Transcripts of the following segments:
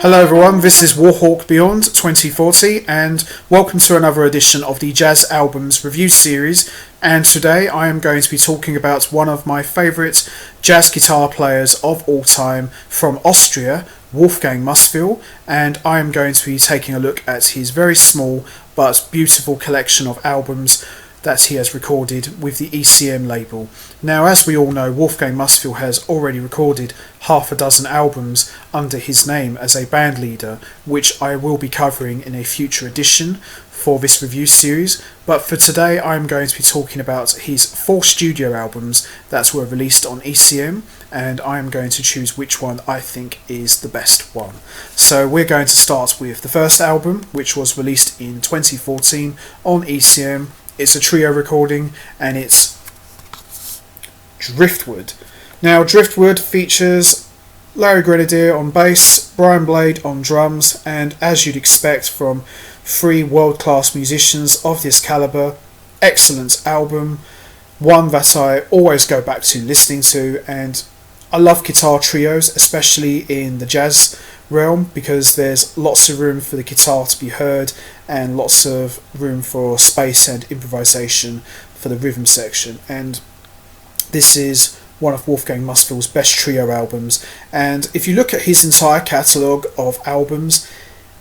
Hello everyone, this is Warhawk Beyond 2040 and welcome to another edition of the Jazz Albums Review Series, and today I am going to be talking about one of my favourite jazz guitar players of all time from Austria, Wolfgang Muthspiel, and I am going to be taking a look at his very small but beautiful collection of albums that he has recorded with the ECM label. Now, as we all know, Wolfgang Muthspiel has already recorded half a dozen albums under his name as a band leader, which I will be covering in a future edition for this review series, but for today I'm going to be talking about his 4 studio albums that were released on ECM, and I am going to choose which one I think is the best one. So we're going to start with the first album, which was released in 2014 on ECM. It's a trio recording and it's Driftwood. Now, Driftwood features Larry Grenadier on bass, Brian Blade on drums, and as you'd expect from 3 world-class musicians of this calibre, excellent album, one that I always go back to listening to, and I love guitar trios, especially in the jazz realm, because there's lots of room for the guitar to be heard and lots of room for space and improvisation for the rhythm section, and this is one of Wolfgang Muthspiel's best trio albums. And if you look at his entire catalogue of albums,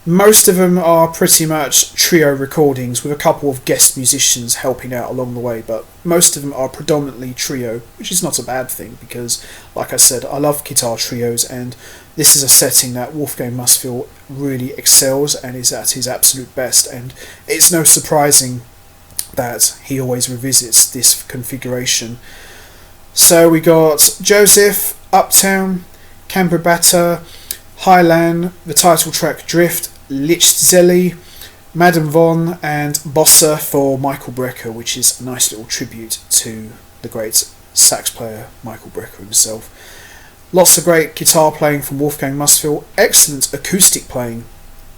most of them are pretty much trio recordings with a couple of guest musicians helping out along the way, but most of them are predominantly trio, which is not a bad thing because, like I said, I love guitar trios, and this is a setting that Wolfgang Muthspiel really excels and is at his absolute best, and it's no surprising that he always revisits this configuration. So we got Joseph, Uptown, Cambrabata, Highland, the title track Drift, Lichtzeli, Madame Von, and Bossa for Michael Brecker, which is a nice little tribute to the great sax player Michael Brecker himself. Lots of great guitar playing from Wolfgang Muthspiel, excellent acoustic playing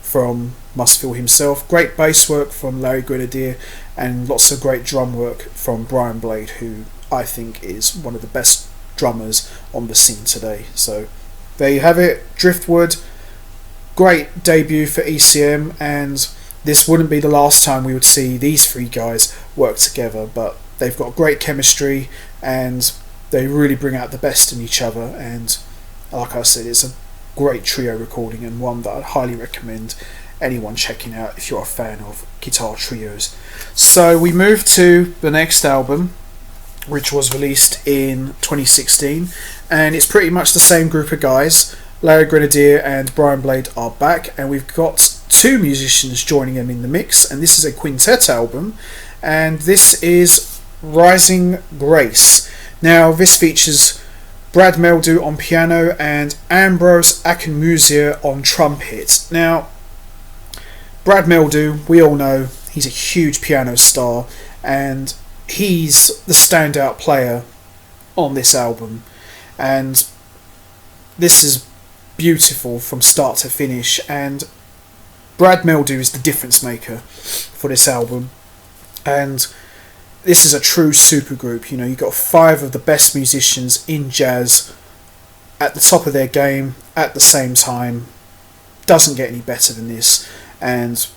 from Muthspiel himself, great bass work from Larry Grenadier, and lots of great drum work from Brian Blade, who I think is one of the best drummers on the scene today. So there you have it, Driftwood, great debut for ECM, and this wouldn't be the last time we would see these 3 guys work together, but they've got great chemistry and they really bring out the best in each other, and like I said, it's a great trio recording and one that I'd highly recommend anyone checking out if you're a fan of guitar trios. So we move to the next album, which was released in 2016, and it's pretty much the same group of guys. Larry Grenadier and Brian Blade are back, and we've got 2 musicians joining them in the mix, and this is a quintet album, and this is Rising Grace. Now, this features Brad Mehldau on piano and Ambrose Akinmusire on trumpet. Now, Brad Mehldau, we all know, he's a huge piano star, and he's the standout player on this album, and this is beautiful from start to finish, and Brad Mehldau is the difference maker for this album, and this is a true supergroup. You know, you've got 5 of the best musicians in jazz at the top of their game at the same time. Doesn't get any better than this, and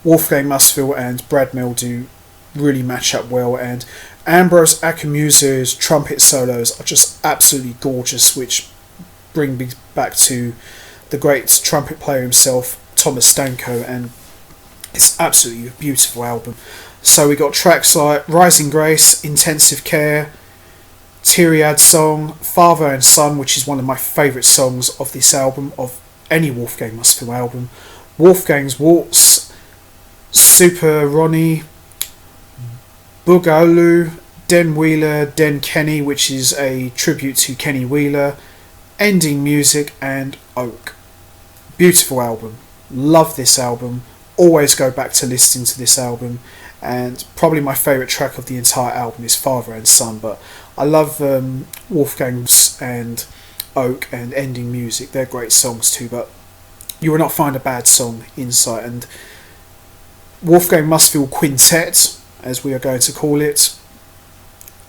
Wolfgang Muthspiel and Brad Mehldau really match up well, and Ambrose Akinmusire's trumpet solos are just absolutely gorgeous, which bring me back to the great trumpet player himself, Thomas Stanko, and it's absolutely a beautiful album. So we got tracks like Rising Grace, Intensive Care, Tyriad Song, Father and Son, which is one of my favourite songs of this album, of any Wolfgang Muthspiel album, Wolfgang's Waltz, Super Ronnie, Boogaloo, Den Wheeler, Den Kenny, which is a tribute to Kenny Wheeler, Ending Music, and Oak. Beautiful album. Love this album. Always go back to listening to this album, and probably my favourite track of the entire album is Father and Son, but I love Wolfgang's and Oak and Ending Music. They're great songs too, but you will not find a bad song inside. And Wolfgang Muthspiel Quintet, as we are going to call it,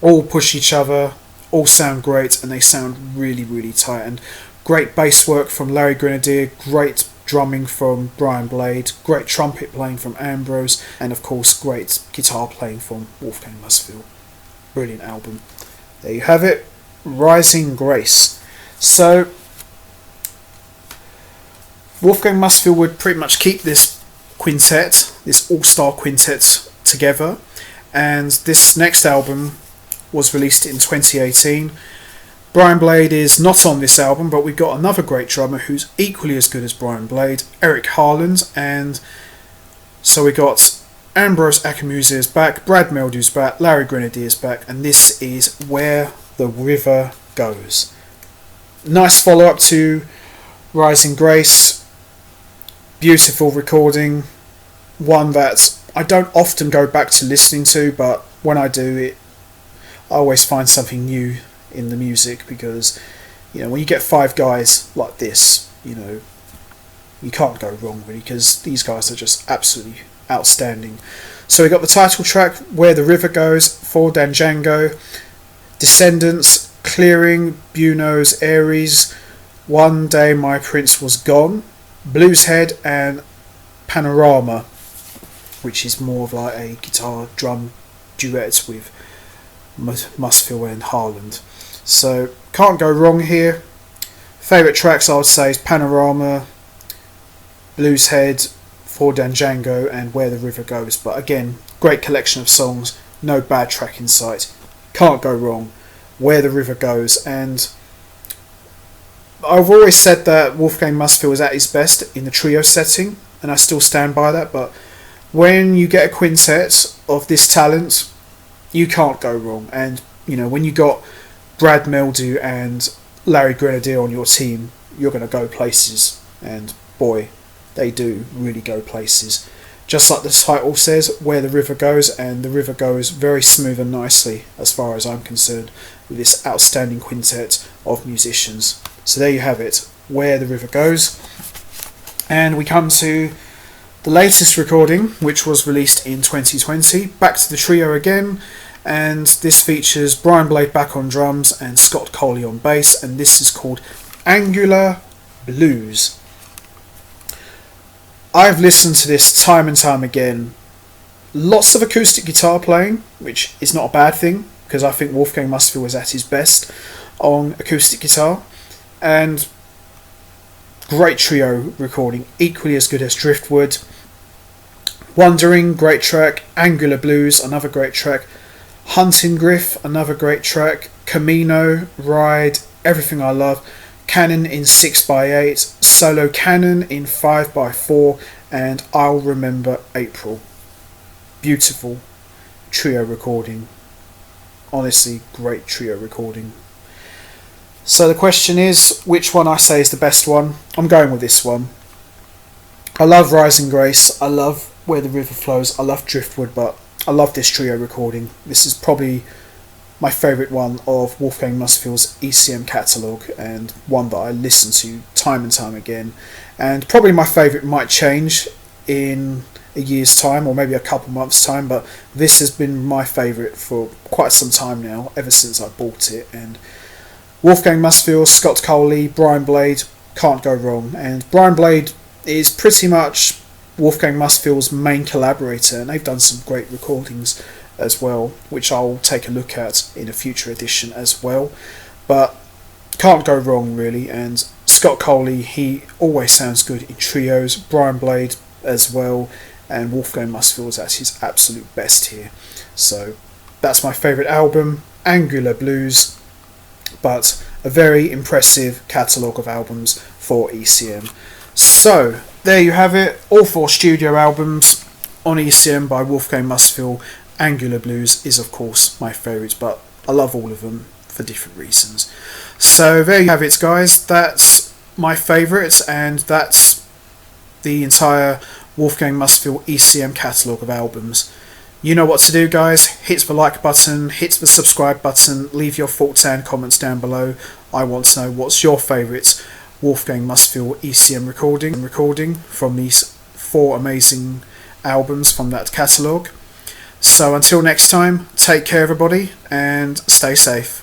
all push each other, all sound great, and they sound really, really tight. And great bass work from Larry Grenadier, great drumming from Brian Blade, great trumpet playing from Ambrose, and of course great guitar playing from Wolfgang Muthspiel. Brilliant album. There you have it, Rising Grace. So Wolfgang Muthspiel would pretty much keep this quintet, this all-star quintet, together, and this next album was released in 2018. Brian Blade is not on this album, but we've got another great drummer who's equally as good as Brian Blade, Eric Harland, and so we got Ambrose Akinmusire's back, Brad Mehldau's back, Larry Grenadier's back, and this is Where the River Goes. Nice follow-up to Rising Grace, beautiful recording, one that I don't often go back to listening to, but when I do, I always find something new in the music, because when you get 5 guys like this, you can't go wrong really, because these guys are just absolutely outstanding. So we got the title track, Where the River Goes, for Django, Descendants, Clearing, Buenos Aires, One Day My Prince Was Gone, Blueshead, and Panorama, which is more of like a guitar drum duet with Muthspiel and Harland. So can't go wrong here. Favourite tracks I would say is Panorama, Blueshead, For Django, and Where the River Goes. But again, great collection of songs, no bad track in sight. Can't go wrong. Where the River Goes. And I've always said that Wolfgang Muthspiel is at his best in the trio setting, and I still stand by that. But when you get a quintet of this talent, you can't go wrong. And when you got Brad Mehldau and Larry Grenadier on your team, you're going to go places, and boy, they do really go places. Just like the title says, Where the River Goes, and the river goes very smooth and nicely as far as I'm concerned with this outstanding quintet of musicians. So there you have it, Where the River Goes. And we come to the latest recording, which was released in 2020, back to the trio again, and this features Brian Blade back on drums and Scott Colley on bass, and this is called Angular Blues. I've listened to this time and time again. Lots of acoustic guitar playing, which is not a bad thing, because I think Wolfgang Muthspiel was at his best on acoustic guitar, and great trio recording, equally as good as Driftwood. Wandering, great track. Angular Blues, another great track. Hunting Griff, another great track. Camino, Ride, Everything I Love. Canon in 6x8, Solo Canon in 5x4, and I'll Remember April. Beautiful trio recording. Honestly, great trio recording. So the question is, which one I say is the best one? I'm going with this one. I love Rising Grace, I love Where the River Flows, I love Driftwood, but I love this trio recording. This is probably my favourite one of Wolfgang Muthspiel's ECM catalogue, and one that I listen to time and time again. And probably my favourite might change in a year's time, or maybe a couple months' time, but this has been my favourite for quite some time now, ever since I bought it. And Wolfgang Muthspiel, Scott Colley, Brian Blade, can't go wrong. And Brian Blade is pretty much Wolfgang Muthspiel's main collaborator, and they've done some great recordings as well, which I'll take a look at in a future edition as well. But can't go wrong really. And Scott Colley, he always sounds good in trios. Brian Blade as well, and Wolfgang Muthspiel is at his absolute best here. So that's my favourite album, Angular Blues, but a very impressive catalogue of albums for ECM. So there you have it, all 4 studio albums on ECM by Wolfgang Muthspiel. Angular Blues is of course my favourite, but I love all of them for different reasons. So there you have it guys, that's my favourites, and that's the entire Wolfgang Muthspiel ECM catalogue of albums. You know what to do guys, hit the like button, hit the subscribe button, leave your thoughts and comments down below. I want to know what's your favourite Wolfgang Muthspiel ECM recording from these 4 amazing albums from that catalogue. So until next time, take care everybody and stay safe.